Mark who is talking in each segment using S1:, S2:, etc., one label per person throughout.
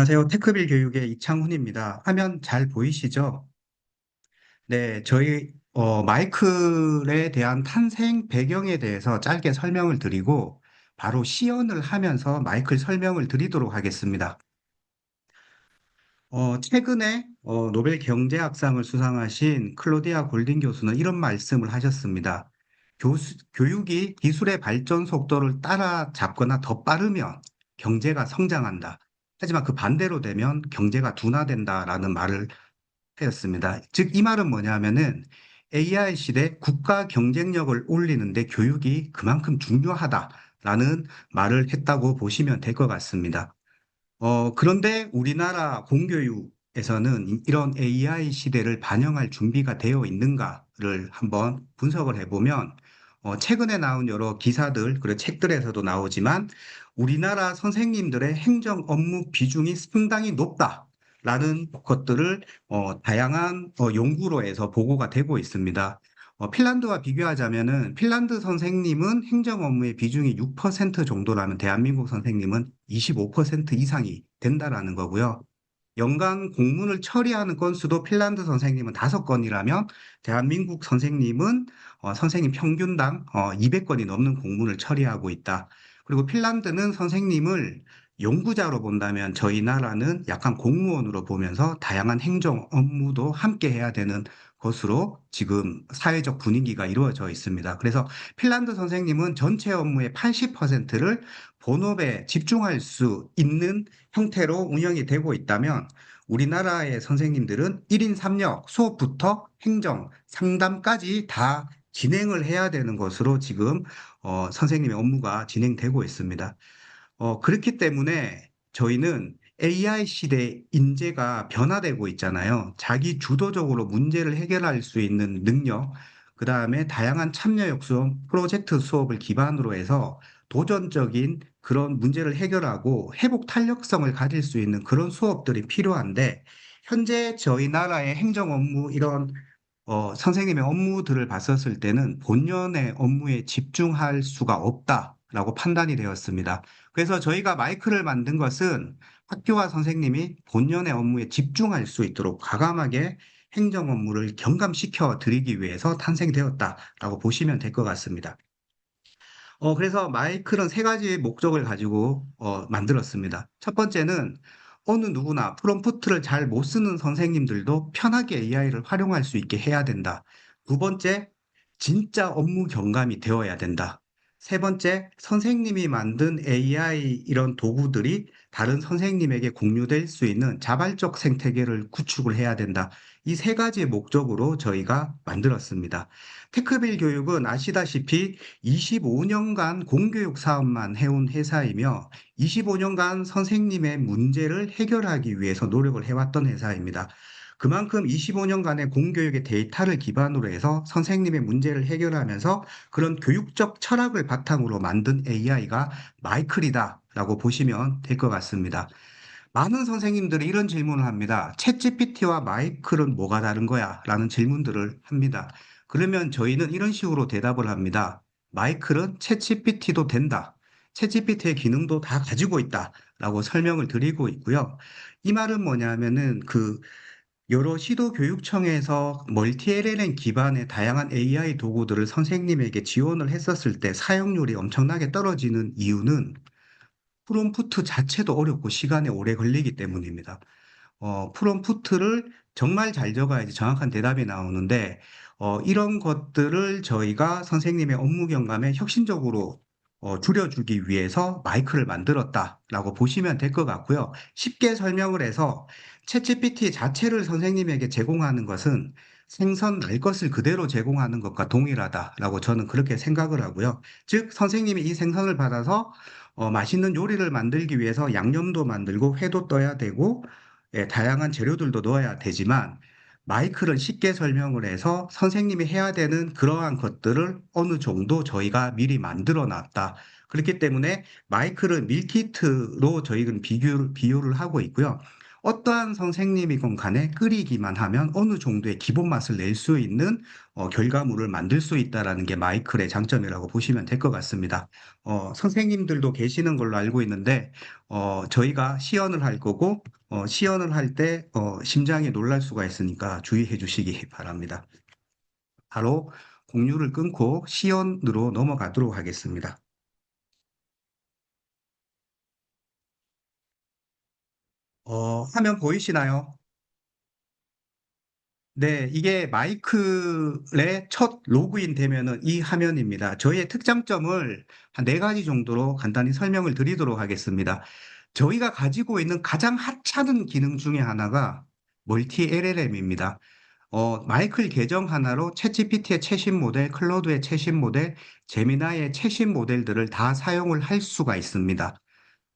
S1: 안녕하세요. 테크빌 교육의 이창훈입니다. 화면 잘 보이시죠? 네, 저희 마이클에 대한 탄생 배경에 대해서 짧게 설명을 드리고 바로 시연을 하면서 마이클 설명을 드리도록 하겠습니다. 최근에 노벨 경제학상을 수상하신 클로디아 골딩 교수는 이런 말씀을 하셨습니다. 교육이 기술의 발전 속도를 따라잡거나 더 빠르면 경제가 성장한다. 하지만 그 반대로 되면 경제가 둔화된다라는 말을 하였습니다. 즉, 이 말은 뭐냐면은 AI 시대 국가 경쟁력을 올리는데 교육이 그만큼 중요하다라는 말을 했다고 보시면 될 것 같습니다. 그런데 우리나라 공교육에서는 이런 AI 시대를 반영할 준비가 되어 있는가를 한번 분석을 해보면, 최근에 나온 여러 기사들, 그리고 책들에서도 나오지만, 우리나라 선생님들의 행정 업무 비중이 상당히 높다라는 것들을 다양한 연구로에서 보고가 되고 있습니다. 핀란드와 비교하자면은 핀란드 선생님은 행정 업무의 비중이 6% 정도라면 대한민국 선생님은 25% 이상이 된다라는 거고요. 연간 공문을 처리하는 건수도 핀란드 선생님은 5건이라면 대한민국 선생님은 선생님 평균당 200건이 넘는 공문을 처리하고 있다. 그리고 핀란드는 선생님을 연구자로 본다면 저희 나라는 약간 공무원으로 보면서 다양한 행정 업무도 함께 해야 되는 것으로 지금 사회적 분위기가 이루어져 있습니다. 그래서 핀란드 선생님은 전체 업무의 80%를 본업에 집중할 수 있는 형태로 운영이 되고 있다면 우리나라의 선생님들은 1인 3역, 수업부터 행정, 상담까지 다 진행을 해야 되는 것으로 지금 선생님의 업무가 진행되고 있습니다. 그렇기 때문에 저희는 AI 시대 인재가 변화되고 있잖아요. 자기 주도적으로 문제를 해결할 수 있는 능력, 그 다음에 다양한 참여형 수업, 프로젝트 수업을 기반으로 해서 도전적인 그런 문제를 해결하고 회복 탄력성을 가질 수 있는 그런 수업들이 필요한데, 현재 저희 나라의 행정 업무, 이런 선생님의 업무들을 봤었을 때는 본연의 업무에 집중할 수가 없다라고 판단이 되었습니다. 그래서 저희가 마이크를 만든 것은 학교와 선생님이 본연의 업무에 집중할 수 있도록 과감하게 행정 업무를 경감시켜 드리기 위해서 탄생되었다라고 보시면 될 것 같습니다. 그래서 마이클은 세 가지의 목적을 가지고 만들었습니다. 첫 번째는 어느 누구나 프롬프트를 잘 못 쓰는 선생님들도 편하게 AI를 활용할 수 있게 해야 된다. 두 번째, 진짜 업무 경감이 되어야 된다. 세 번째, 선생님이 만든 AI 이런 도구들이 다른 선생님에게 공유될 수 있는 자발적 생태계를 구축을 해야 된다. 이 세 가지의 목적으로 저희가 만들었습니다. 테크빌 교육은 아시다시피 25년간 공교육 사업만 해온 회사이며 25년간 선생님의 문제를 해결하기 위해서 노력을 해왔던 회사입니다. 그만큼 25년간의 공교육의 데이터를 기반으로 해서 선생님의 문제를 해결하면서 그런 교육적 철학을 바탕으로 만든 AI가 마이클이다라고 보시면 될 것 같습니다. 많은 선생님들이 이런 질문을 합니다. 챗GPT와 마이클은 뭐가 다른 거야? 라는 질문들을 합니다. 그러면 저희는 이런 식으로 대답을 합니다. 마이클은 챗GPT도 된다. 챗GPT의 기능도 다 가지고 있다. 라고 설명을 드리고 있고요. 이 말은 뭐냐면은 여러 시도교육청에서 멀티 LLM 기반의 다양한 AI 도구들을 선생님에게 지원을 했었을 때 사용률이 엄청나게 떨어지는 이유는 프롬프트 자체도 어렵고 시간이 오래 걸리기 때문입니다. 프롬프트를 정말 잘 적어야지 정확한 대답이 나오는데, 이런 것들을 저희가 선생님의 업무 경감에 혁신적으로 줄여주기 위해서 마이크를 만들었다라고 보시면 될 것 같고요. 쉽게 설명을 해서 챗GPT 자체를 선생님에게 제공하는 것은 생선 날 것을 그대로 제공하는 것과 동일하다라고 저는 그렇게 생각을 하고요. 즉, 선생님이 이 생선을 받아서 맛있는 요리를 만들기 위해서 양념도 만들고 회도 떠야 되고 다양한 재료들도 넣어야 되지만 마이클은 쉽게 설명을 해서 선생님이 해야 되는 그러한 것들을 어느 정도 저희가 미리 만들어 놨다. 그렇기 때문에 마이클은 밀키트로 저희는 비교를 하고 있고요. 어떠한 선생님이건 간에 끓이기만 하면 어느 정도의 기본 맛을 낼 수 있는 결과물을 만들 수 있다라는 게 마이클의 장점이라고 보시면 될 것 같습니다. 선생님들도 계시는 걸로 알고 있는데 저희가 시연을 할 거고 시연을 할 때 심장이 놀랄 수가 있으니까 주의해 주시기 바랍니다. 바로 공유를 끊고 시연으로 넘어가도록 하겠습니다. 화면 보이시나요? 네, 이게 마이클의 첫 로그인 되면은 이 화면입니다. 저희의 특장점을 한 네 가지 정도로 간단히 설명을 드리도록 하겠습니다. 저희가 가지고 있는 가장 하찮은 기능 중에 하나가 멀티 LLM입니다. 마이클 계정 하나로 챗GPT의 최신 모델, 클로드의 최신 모델, 제미나이의 최신 모델들을 다 사용을 할 수가 있습니다.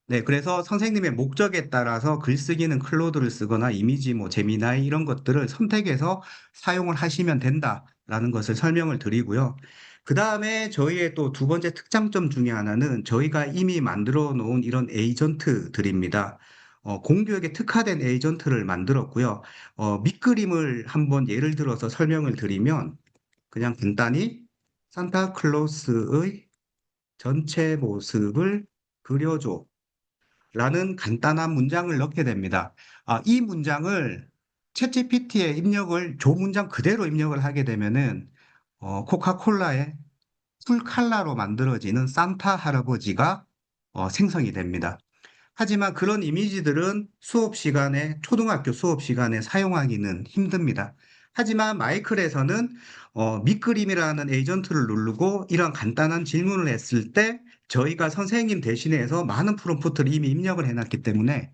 S1: 네, 그래서 선생님의 목적에 따라서 글쓰기는 클로드를 쓰거나 이미지 뭐 제미나이 이런 것들을 선택해서 사용을 하시면 된다라는 것을 설명을 드리고요. 그 다음에 저희의 또 두 번째 특장점 중에 하나는 저희가 이미 만들어 놓은 이런 에이전트들입니다. 공교육에 특화된 에이전트를 만들었고요. 밑그림을 한번 예를 들어서 설명을 드리면 그냥 간단히 산타클로스의 전체 모습을 그려줘. 라는 간단한 문장을 넣게 됩니다. 이 문장을 챗GPT에 입력을, 조 문장 그대로 입력을 하게 되면은, 코카콜라의 풀 칼라로 만들어지는 산타 할아버지가 생성이 됩니다. 하지만 그런 이미지들은 수업 시간에, 초등학교 수업 시간에 사용하기는 힘듭니다. 하지만 마이클에서는 밑그림이라는 에이전트를 누르고 이런 간단한 질문을 했을 때 저희가 선생님 대신해서 많은 프롬프트를 이미 입력을 해놨기 때문에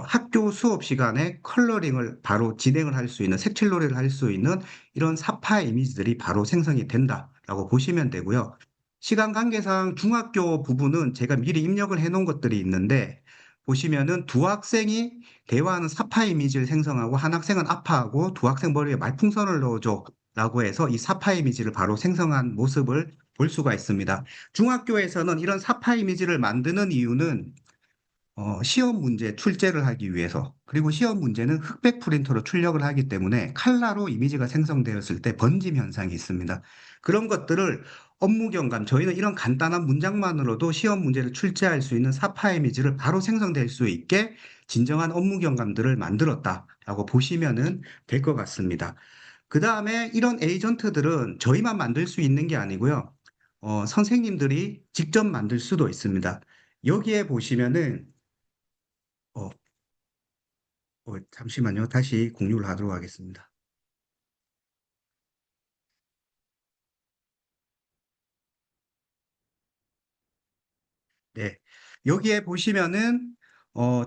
S1: 학교 수업 시간에 컬러링을 바로 진행을 할 수 있는, 색칠놀이를 할 수 있는 이런 사파 이미지들이 바로 생성이 된다라고 보시면 되고요. 시간 관계상 중학교 부분은 제가 미리 입력을 해놓은 것들이 있는데 보시면은 두 학생이 대화하는 사파 이미지를 생성하고 한 학생은 아파하고 두 학생 머리에 말풍선을 넣어줘 라고 해서 이 사파 이미지를 바로 생성한 모습을 볼 수가 있습니다. 중학교에서는 이런 사파 이미지를 만드는 이유는 시험 문제 출제를 하기 위해서, 그리고 시험 문제는 흑백 프린터로 출력을 하기 때문에 칼라로 이미지가 생성되었을 때 번짐 현상이 있습니다. 그런 것들을 업무 경감, 저희는 이런 간단한 문장만으로도 시험 문제를 출제할 수 있는 사파 이미지를 바로 생성될 수 있게 진정한 업무 경감들을 만들었다라고 보시면은 될 것 같습니다. 그 다음에 이런 에이전트들은 저희만 만들 수 있는 게 아니고요. 선생님들이 직접 만들 수도 있습니다. 여기에 보시면은 어, 잠시만요. 다시 공유를 하도록 하겠습니다. 네. 여기에 보시면은,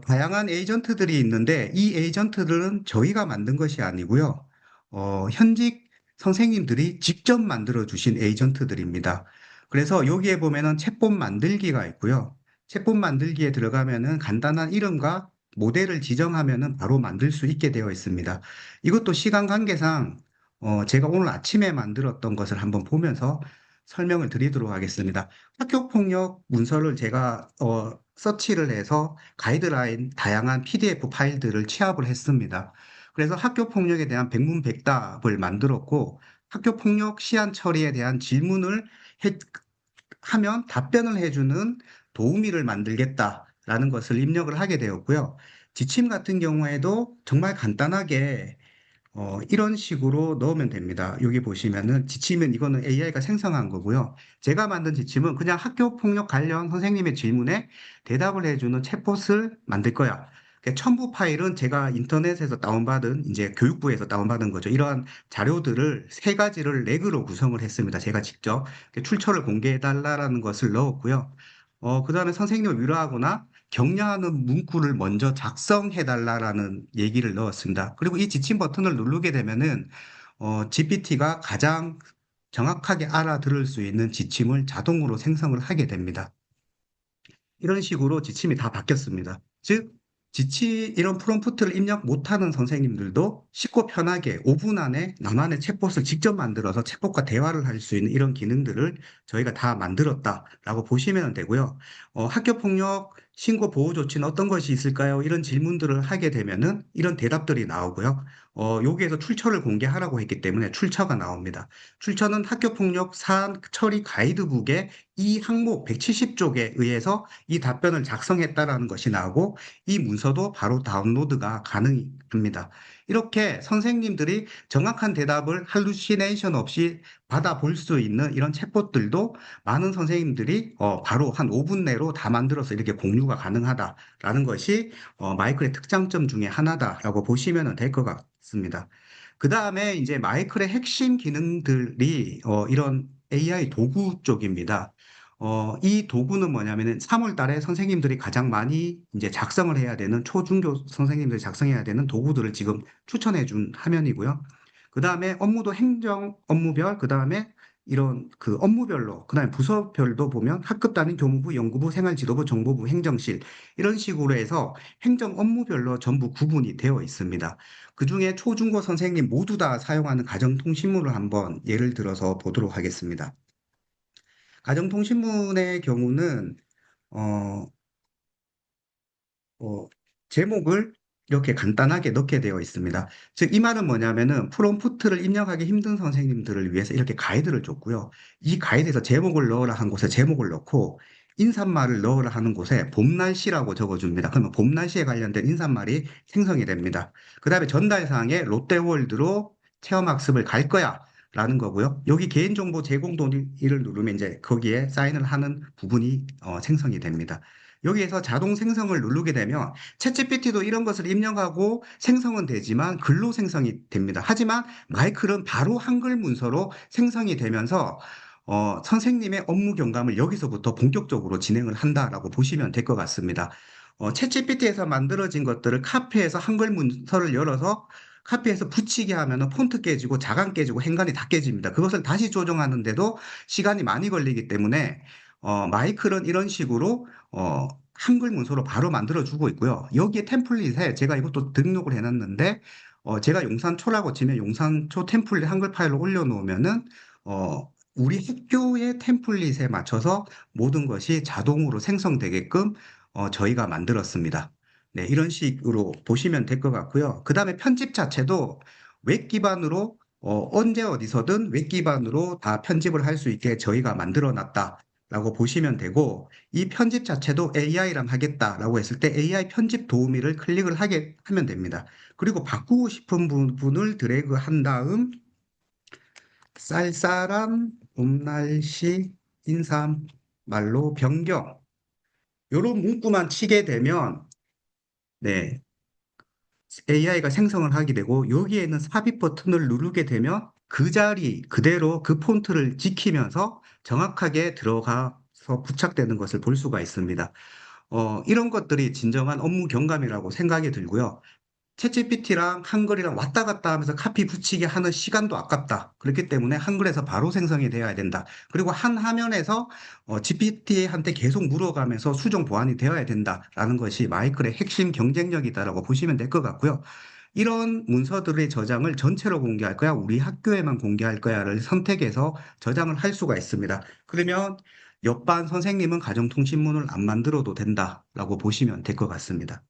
S1: 다양한 에이전트들이 있는데, 이 에이전트들은 저희가 만든 것이 아니고요. 현직 선생님들이 직접 만들어 주신 에이전트들입니다. 그래서 여기에 보면은 챗봇 만들기가 있고요. 챗봇 만들기에 들어가면은 간단한 이름과 모델을 지정하면은 바로 만들 수 있게 되어 있습니다. 이것도 시간 관계상, 제가 오늘 아침에 만들었던 것을 한번 보면서 설명을 드리도록 하겠습니다. 학교폭력 문서를 제가 서치를 해서 가이드라인 다양한 PDF 파일들을 취합을 했습니다. 그래서 학교폭력에 대한 백문백답을 만들었고 학교폭력 시한 처리에 대한 질문을 하면 답변을 해주는 도우미를 만들겠다라는 것을 입력을 하게 되었고요. 지침 같은 경우에도 정말 간단하게 이런 식으로 넣으면 됩니다. 여기 보시면은 지침은 이거는 AI가 생성한 거고요. 제가 만든 지침은 그냥 학교 폭력 관련 선생님의 질문에 대답을 해주는 챗봇을 만들 거야. 첨부 파일은 제가 인터넷에서 다운받은 이제 교육부에서 다운받은 거죠. 이러한 자료들을 세 가지를 렉으로 구성을 했습니다. 제가 직접 출처를 공개해 달라라는 것을 넣었고요. 그다음에 선생님을 위로하거나 격려하는 문구를 먼저 작성해 달라라는 얘기를 넣었습니다. 그리고 이 지침 버튼을 누르게 되면은 GPT가 가장 정확하게 알아들을 수 있는 지침을 자동으로 생성을 하게 됩니다. 이런 식으로 지침이 다 바뀌었습니다. 즉, 이런 프롬프트를 입력 못하는 선생님들도 쉽고 편하게 5분 안에 나만의 챗봇을 직접 만들어서 챗봇과 대화를 할 수 있는 이런 기능들을 저희가 다 만들었다라고 보시면 되고요. 학교폭력 신고 보호 조치는 어떤 것이 있을까요? 이런 질문들을 하게 되면은 이런 대답들이 나오고요. 여기에서 출처를 공개하라고 했기 때문에 출처가 나옵니다. 출처는 학교폭력 사안 처리 가이드북의 이 항목 170쪽에 의해서 이 답변을 작성했다라는 것이 나오고 이 문서도 바로 다운로드가 가능합니다. 이렇게 선생님들이 정확한 대답을 할루시네이션 없이 받아볼 수 있는 이런 챗봇들도 많은 선생님들이 바로 한 5분 내로 다 만들어서 이렇게 공유가 가능하다라는 것이 마이클의 특장점 중에 하나다라고 보시면 될 것 같습니다. 그 다음에 이제 마이클의 핵심 기능들이 이런 AI 도구 쪽입니다. 이 도구는 뭐냐면은 3월 달에 선생님들이 가장 많이 이제 작성을 해야 되는 초중교 선생님들이 작성해야 되는 도구들을 지금 추천해 준 화면이고요. 그 다음에 업무도 행정 업무별, 그 다음에 이런 그 업무별로, 그 다음에 부서별도 보면 학급 단위 교무부, 연구부, 생활지도부, 정보부, 행정실 이런 식으로 해서 행정 업무별로 전부 구분이 되어 있습니다. 그 중에 초중고 선생님 모두 다 사용하는 가정통신문을 한번 예를 들어서 보도록 하겠습니다. 가정통신문의 경우는 어, 어, 제목을 이렇게 간단하게 넣게 되어 있습니다. 즉, 이 말은 뭐냐면은 프롬프트를 입력하기 힘든 선생님들을 위해서 이렇게 가이드를 줬고요. 이 가이드에서 제목을 넣어라 한 곳에 제목을 넣고 인사말을 넣어라 하는 곳에 봄날씨라고 적어줍니다. 그러면 봄날씨에 관련된 인사말이 생성이 됩니다. 그 다음에 전달사항에 롯데월드로 체험학습을 갈 거야. 라는 거고요. 여기 개인정보 제공 동의를 누르면 이제 거기에 사인을 하는 부분이 생성이 됩니다. 여기에서 자동 생성을 누르게 되면 챗GPT도 이런 것을 입력하고 생성은 되지만 글로 생성이 됩니다. 하지만 마이클은 바로 한글 문서로 생성이 되면서 선생님의 업무 경감을 여기서부터 본격적으로 진행을 한다라고 보시면 될 것 같습니다. 챗GPT에서 만들어진 것들을 카피해서 한글 문서를 열어서 카피해서 붙이게 하면은 폰트 깨지고 자강 깨지고 행간이 다 깨집니다. 그것을 다시 조정하는데도 시간이 많이 걸리기 때문에 마이클은 이런 식으로 한글 문서로 바로 만들어주고 있고요. 여기에 템플릿에 제가 이것도 등록을 해놨는데, 제가 용산초라고 치면 용산초 템플릿 한글 파일을 올려놓으면은, 우리 학교의 템플릿에 맞춰서 모든 것이 자동으로 생성되게끔 저희가 만들었습니다. 네, 이런 식으로 보시면 될 것 같고요. 그 다음에 편집 자체도 웹 기반으로 언제 어디서든 웹 기반으로 다 편집을 할 수 있게 저희가 만들어 놨다라고 보시면 되고 이 편집 자체도 AI랑 하겠다라고 했을 때 AI 편집 도우미를 클릭을 하게 하면 됩니다. 그리고 바꾸고 싶은 부분을 드래그 한 다음 쌀쌀한 봄날씨 인사말로 변경 요런 문구만 치게 되면 네, AI가 생성을 하게 되고 여기에 있는 삽입 버튼을 누르게 되면 그 자리 그대로 그 폰트를 지키면서 정확하게 들어가서 부착되는 것을 볼 수가 있습니다. 이런 것들이 진정한 업무 경감이라고 생각이 들고요. 챗GPT랑 한글이랑 왔다 갔다 하면서 카피 붙이기 하는 시간도 아깝다. 그렇기 때문에 한글에서 바로 생성이 되어야 된다. 그리고 한 화면에서 GPT한테 계속 물어가면서 수정 보완이 되어야 된다라는 것이 마이클의 핵심 경쟁력이다라고 보시면 될 것 같고요. 이런 문서들의 저장을 전체로 공개할 거야, 우리 학교에만 공개할 거야를 선택해서 저장을 할 수가 있습니다. 그러면 옆반 선생님은 가정통신문을 안 만들어도 된다라고 보시면 될 것 같습니다.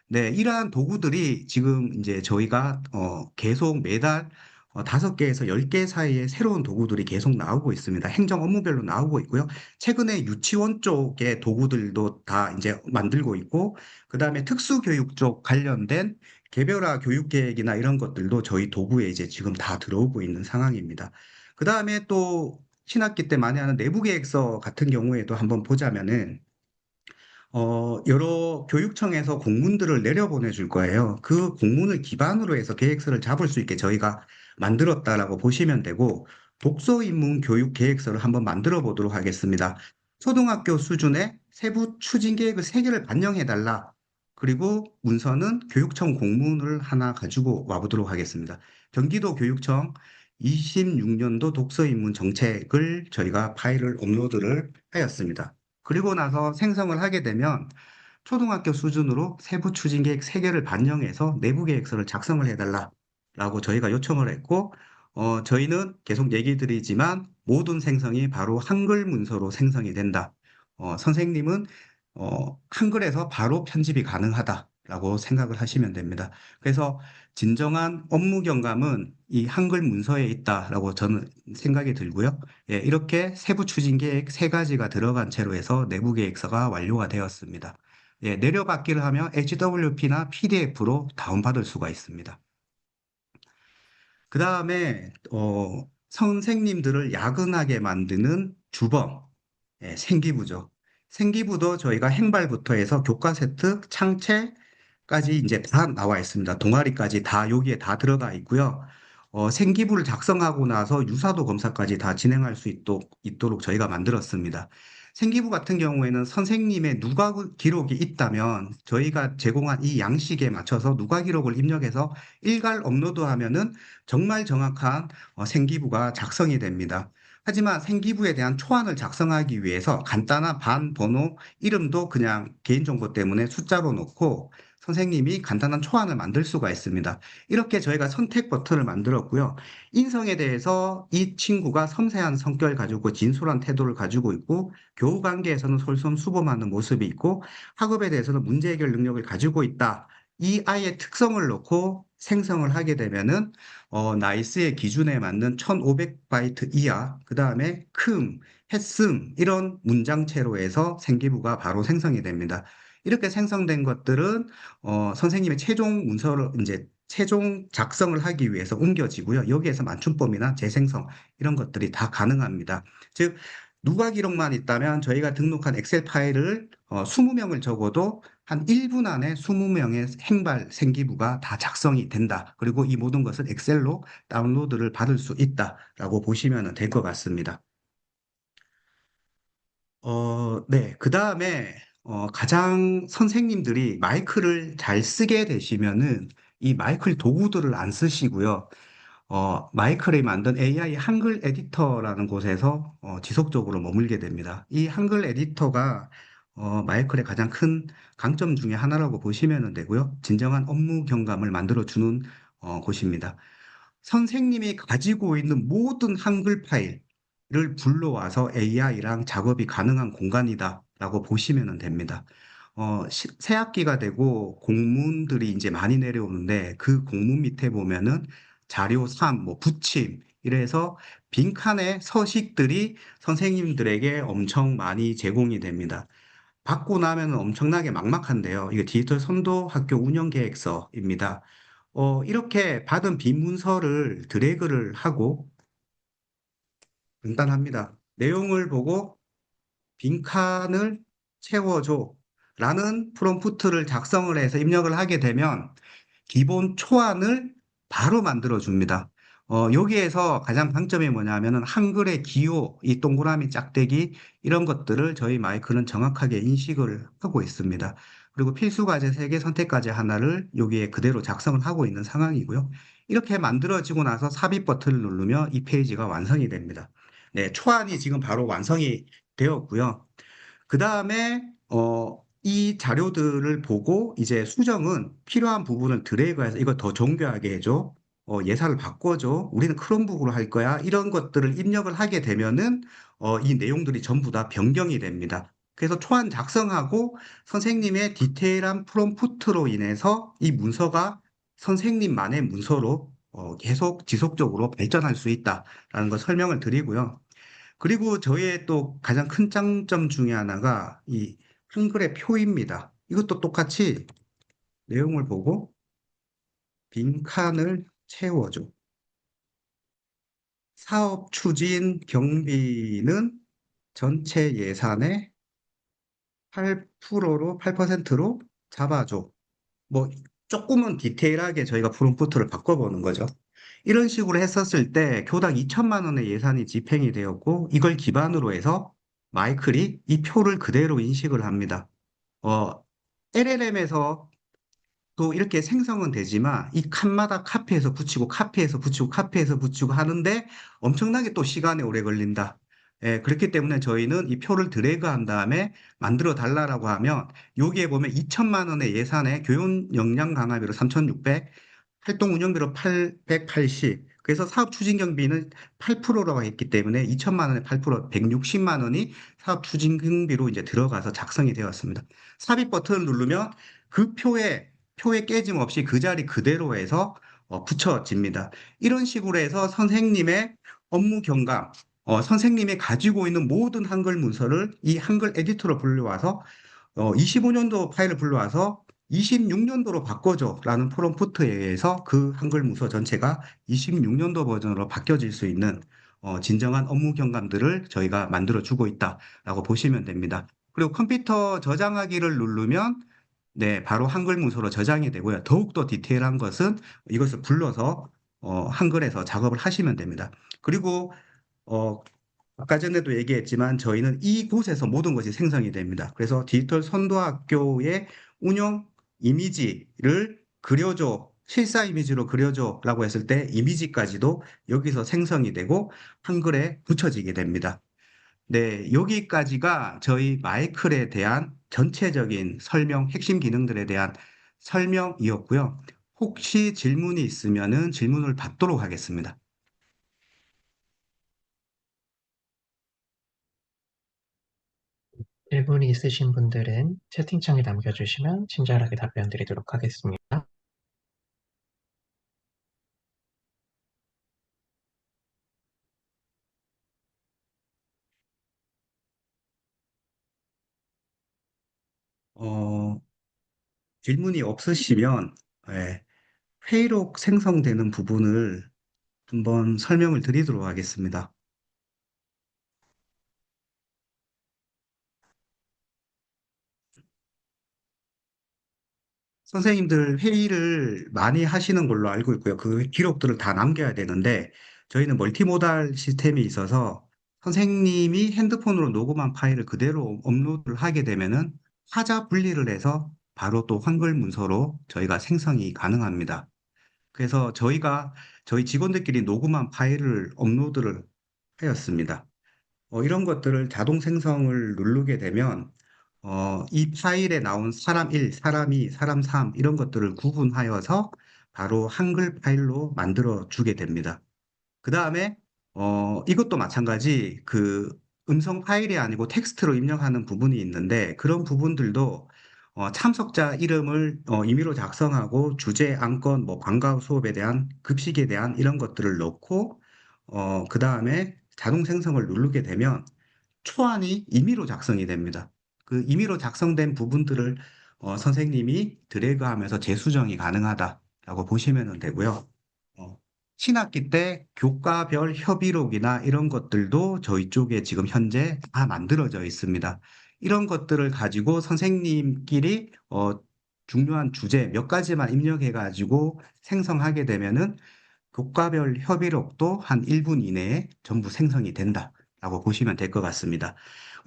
S1: 네, 이러한 도구들이 지금 이제 저희가 계속 매달 5개에서 10개 사이에 새로운 도구들이 계속 나오고 있습니다. 행정 업무별로 나오고 있고요. 최근에 유치원 쪽의 도구들도 다 이제 만들고 있고, 그 다음에 특수교육 쪽 관련된 개별화 교육 계획이나 이런 것들도 저희 도구에 이제 지금 다 들어오고 있는 상황입니다. 그 다음에 또 신학기 때 많이 하는 내부 계획서 같은 경우에도 한번 보자면은 여러 교육청에서 공문들을 내려보내줄 거예요. 그 공문을 기반으로 해서 계획서를 잡을 수 있게 저희가 만들었다라고 보시면 되고, 독서 입문 교육 계획서를 한번 만들어 보도록 하겠습니다. 초등학교 수준의 세부 추진 계획을 3개를 반영해달라. 그리고 문서는 교육청 공문을 하나 가지고 와보도록 하겠습니다. 경기도 교육청 26년도 독서 입문 정책을 저희가 파일을 업로드를 하였습니다. 그리고 나서 생성을 하게 되면 초등학교 수준으로 세부 추진 계획 3개를 반영해서 내부 계획서를 작성을 해달라라고 저희가 요청을 했고, 저희는 계속 얘기 드리지만 모든 생성이 바로 한글 문서로 생성이 된다. 선생님은 한글에서 바로 편집이 가능하다라고 생각을 하시면 됩니다. 그래서 진정한 업무 경감은 이 한글 문서에 있다라고 저는 생각이 들고요. 예, 이렇게 세부 추진 계획 세 가지가 들어간 채로 해서 내부 계획서가 완료가 되었습니다. 예, 내려받기를 하면 HWP나 PDF로 다운받을 수가 있습니다. 그 다음에 선생님들을 야근하게 만드는 주범, 예, 생기부죠. 생기부도 저희가 행발부터 해서 교과 세트, 창체까지 이제 다 나와 있습니다. 동아리까지 다 여기에 다 들어가 있고요. 생기부를 작성하고 나서 유사도 검사까지 다 진행할 수 있도록 저희가 만들었습니다. 생기부 같은 경우에는 선생님의 누가 기록이 있다면 저희가 제공한 이 양식에 맞춰서 누가 기록을 입력해서 일괄 업로드하면은 정말 정확한 생기부가 작성이 됩니다. 하지만 생기부에 대한 초안을 작성하기 위해서 간단한 반 번호, 이름도 그냥 개인정보 때문에 숫자로 놓고 선생님이 간단한 초안을 만들 수가 있습니다. 이렇게 저희가 선택 버튼을 만들었고요. 인성에 대해서 이 친구가 섬세한 성격을 가지고 진솔한 태도를 가지고 있고 교우 관계에서는 솔선수범하는 모습이 있고 학업에 대해서는 문제 해결 능력을 가지고 있다. 이 아이의 특성을 놓고 생성을 하게 되면은 나이스의 기준에 맞는 1500바이트 이하, 그 다음에 큼, 했음 이런 문장체로 해서 생기부가 바로 생성이 됩니다. 이렇게 생성된 것들은 선생님의 최종 문서를 이제 최종 작성을 하기 위해서 옮겨지고요. 여기에서 맞춤법이나 재생성 이런 것들이 다 가능합니다. 즉 누가 기록만 있다면 저희가 등록한 엑셀 파일을 20명을 적어도 한 1분 안에 20명의 행발 생기부가 다 작성이 된다. 그리고 이 모든 것을 엑셀로 다운로드를 받을 수 있다라고 보시면 될 것 같습니다. 네. 그 다음에, 가장 선생님들이 마이크를 잘 쓰게 되시면은 이 마이클 도구들을 안 쓰시고요. 마이클이 만든 AI 한글 에디터라는 곳에서 지속적으로 머물게 됩니다. 이 한글 에디터가 마이클의 가장 큰 강점 중에 하나라고 보시면 되고요. 진정한 업무 경감을 만들어주는 곳입니다. 선생님이 가지고 있는 모든 한글 파일을 불러와서 AI랑 작업이 가능한 공간이다라고 보시면 됩니다. 새 학기가 되고 공문들이 이제 많이 내려오는데 그 공문 밑에 보면은 자료 3, 뭐 붙임 이래서 빈칸의 서식들이 선생님들에게 엄청 많이 제공이 됩니다. 받고 나면 엄청나게 막막한데요. 이게 디지털 선도 학교 운영 계획서입니다. 이렇게 받은 빈 문서를 드래그를 하고 간단합니다. 내용을 보고 빈칸을 채워줘 라는 프롬프트를 작성을 해서 입력을 하게 되면 기본 초안을 바로 만들어 줍니다. 여기에서 가장 강점이 뭐냐면은 한글의 기호, 이 동그라미 짝대기 이런 것들을 저희 마이크는 정확하게 인식을 하고 있습니다. 그리고 필수 과제 3개, 선택 과제 하나를 여기에 그대로 작성을 하고 있는 상황이고요. 이렇게 만들어지고 나서 삽입 버튼을 누르면 이 페이지가 완성이 됩니다. 네, 초안이 지금 바로 완성이 되었고요. 그 다음에 이 자료들을 보고 이제 수정은 필요한 부분을 드래그해서 이거 더 정교하게 해줘. 예산을 바꿔줘. 우리는 크롬북으로 할 거야. 이런 것들을 입력을 하게 되면은 이 내용들이 전부 다 변경이 됩니다. 그래서 초안 작성하고 선생님의 디테일한 프롬프트로 인해서 이 문서가 선생님만의 문서로 계속 지속적으로 발전할 수 있다라는 걸 설명을 드리고요. 그리고 저희의 또 가장 큰 장점 중에 하나가 이 한글의 표입니다. 이것도 똑같이 내용을 보고 빈칸을 채워줘. 사업 추진 경비는 전체 예산의 8%로, 8%로 잡아줘. 뭐, 조금은 디테일하게 저희가 프롬프트를 바꿔보는 거죠. 이런 식으로 했었을 때 교당 2천만 원의 예산이 집행이 되었고, 이걸 기반으로 해서 마이클이 이 표를 그대로 인식을 합니다. 어, LLM에서 또 이렇게 생성은 되지만 이 칸마다 카피해서 붙이고 카피해서 붙이고 카피해서 붙이고 하는데 엄청나게 또 시간이 오래 걸린다. 예, 그렇기 때문에 저희는 이 표를 드래그한 다음에 만들어 달라라고 하면 여기에 보면 2천만 원의 예산에 교육 역량 강화비로 3,600, 활동 운영비로 880. 그래서 사업 추진 경비는 8%라고 했기 때문에 2천만 원에 8%, 160만 원이 사업 추진 경비로 이제 들어가서 작성이 되었습니다. 삽입 버튼을 누르면 그 표에 깨짐 없이 그 자리 그대로 해서 붙여집니다. 이런 식으로 해서 선생님의 업무 경감, 선생님이 가지고 있는 모든 한글 문서를 이 한글 에디터로 불러와서 25년도 파일을 불러와서 26년도로 바꿔줘라는 프롬프트에 의해서 그 한글 문서 전체가 26년도 버전으로 바뀌어질 수 있는 진정한 업무 경감들을 저희가 만들어 주고 있다라고 보시면 됩니다. 그리고 컴퓨터 저장하기를 누르면 네, 바로 한글 문서로 저장이 되고요. 더욱더 디테일한 것은 이것을 불러서 한글에서 작업을 하시면 됩니다. 그리고 어, 아까 전에도 얘기했지만 저희는 이곳에서 모든 것이 생성이 됩니다. 그래서 디지털 선도학교의 운영 이미지를 그려줘, 실사 이미지로 그려줘라고 했을 때 이미지까지도 여기서 생성이 되고 한글에 붙여지게 됩니다. 네, 여기까지가 저희 마이클에 대한 전체적인 설명, 핵심 기능들에 대한 설명이었고요. 혹시 질문이 있으면은 질문을 받도록 하겠습니다.
S2: 질문이 있으신 분들은 채팅창에 남겨주시면 친절하게 답변 드리도록 하겠습니다.
S1: 어, 질문이 없으시면 예, 회의록 생성되는 부분을 한번 설명을 드리도록 하겠습니다. 선생님들 회의를 많이 하시는 걸로 알고 있고요. 그 기록들을 다 남겨야 되는데 저희는 멀티모달 시스템이 있어서 선생님이 핸드폰으로 녹음한 파일을 그대로 업로드를 하게 되면은 화자 분리를 해서 바로 또 한글 문서로 저희가 생성이 가능합니다. 그래서 저희 직원들끼리 녹음한 파일을 업로드를 하였습니다. 이런 것들을 자동 생성을 누르게 되면 이 파일에 나온 사람 1, 사람 2, 사람 3 이런 것들을 구분하여서 바로 한글 파일로 만들어 주게 됩니다. 그 다음에 이것도 마찬가지 그 음성 파일이 아니고 텍스트로 입력하는 부분이 있는데 그런 부분들도 참석자 이름을 임의로 작성하고 주제, 안건, 뭐 방과후 수업에 대한 급식에 대한 이런 것들을 넣고 그 다음에 자동 생성을 누르게 되면 초안이 임의로 작성이 됩니다. 그 임의로 작성된 부분들을 선생님이 드래그하면서 재수정이 가능하다라고 보시면 되고요. 어, 신학기 때 교과별 협의록이나 이런 것들도 저희 쪽에 지금 현재 다 만들어져 있습니다. 이런 것들을 가지고 선생님끼리 중요한 주제 몇 가지만 입력해가지고 생성하게 되면은 교과별 협의록도 한 1분 이내에 전부 생성이 된다라고 보시면 될 것 같습니다.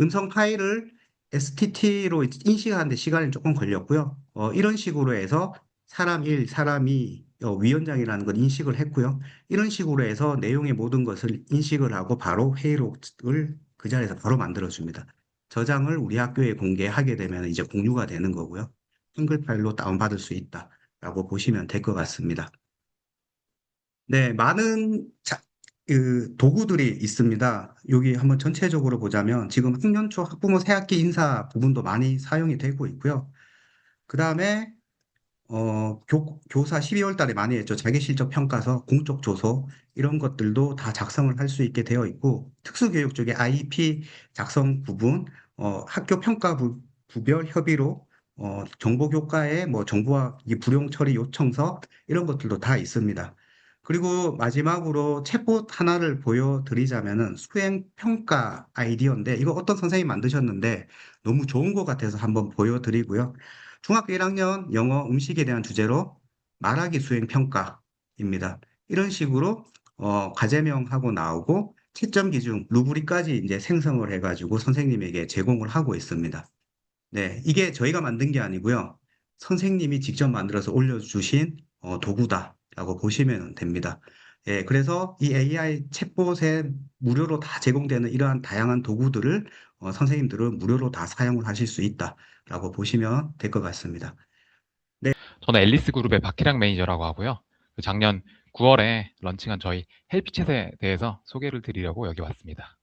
S1: 음성 파일을 STT로 인식하는데 시간이 조금 걸렸고요. 이런 식으로 해서 사람 1, 사람 2, 위원장이라는 걸 인식을 했고요. 이런 식으로 해서 내용의 모든 것을 인식을 하고 바로 회의록을 그 자리에서 바로 만들어줍니다. 저장을 우리 학교에 공개하게 되면 이제 공유가 되는 거고요. 한글 파일로 다운받을 수 있다라고 보시면 될 것 같습니다. 네, 많은 그 도구들이 있습니다. 여기 한번 전체적으로 보자면 지금 학년 초 학부모 새학기 인사 부분도 많이 사용이 되고 있고요. 그 다음에 교사 12월 달에 많이 했죠. 자기실적 평가서, 공적 조서, 이런 것들도 다 작성을 할 수 있게 되어 있고, 특수교육 쪽에 IEP 작성 부분, 학교 평가 부별 협의로, 정보교과에 뭐 정보학 이 불용 처리 요청서, 이런 것들도 다 있습니다. 그리고 마지막으로 챗봇 하나를 보여드리자면은 수행평가 아이디어인데, 이거 어떤 선생님이 만드셨는데, 너무 좋은 것 같아서 한번 보여드리고요. 중학교 1학년 영어 음식에 대한 주제로 말하기 수행 평가입니다. 이런 식으로 과제명하고 나오고 채점 기준, 루브릭까지 이제 생성을 해가지고 선생님에게 제공을 하고 있습니다. 네, 이게 저희가 만든 게 아니고요. 선생님이 직접 만들어서 올려주신 도구다라고 보시면 됩니다. 예, 그래서 이 AI 챗봇에 무료로 다 제공되는 이러한 다양한 도구들을 선생님들은 무료로 다 사용을 하실 수 있다라고 보시면 될 것 같습니다. 네,
S3: 저는 앨리스 그룹의 박희랑 매니저라고 하고요. 작년 9월에 런칭한 저희 헬피챗에 대해서 소개를 드리려고 여기 왔습니다.